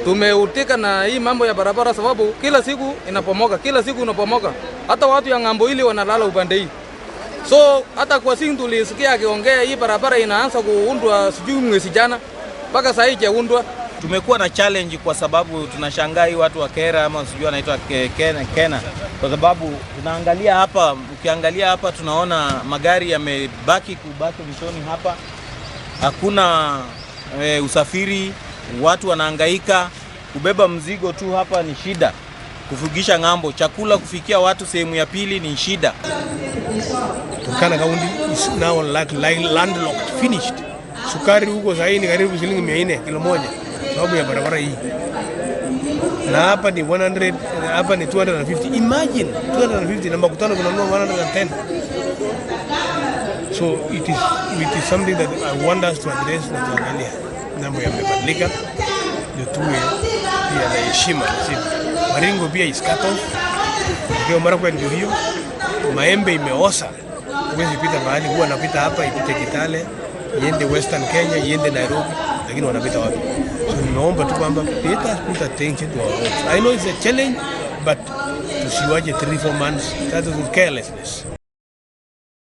Tumeutika na hii mambo ya barabara sababu kila siku inapomoka. Hata watu ya ng'ambo hili wanalala upande hii. So hata kwa sisi tulisikia akiongea hii barabara inaanza kuundwa sijui mwezi jana mpaka sasa haijaundwa. Tumekuwa na challenge kwa sababu tunashangaa hii watu wa Kera ama sijui anaitwa Kena kwa sababu ukiangalia hapa tunaona magari yamebaki vishoni hapa. Hakuna usafiri, watu wanahangaika kubeba mzigo tu hapa ni shida. Kufugisha ng'ambo, chakula kufikia watu sehemu ya pili ni shida. Turkana County is now landlocked, finished. Sukari huko sasa ni karibu shilingi 400 kilo moja sababu ya barabara hii. Na hapa ni 100, hapa ni 250. Imagine 250 na makutano kunanunua 110. So it is something that I want us to address na tuangalia. Mambo yamebadilika. Ndio tuwe pia na heshima sisi. Maringo pia is cut off. Ndio mara kwa ndio hiyo. Maembe imeosa. Huwezi pita mahali huwa anapita hapa ipite Kitale, iende Western Kenya, iende Nairobi, lakini wanapita wapi? So nimeomba tu kwamba let us put attention to our roads. I know it's a challenge, but tusiwaje 3-4 months. That is carelessness.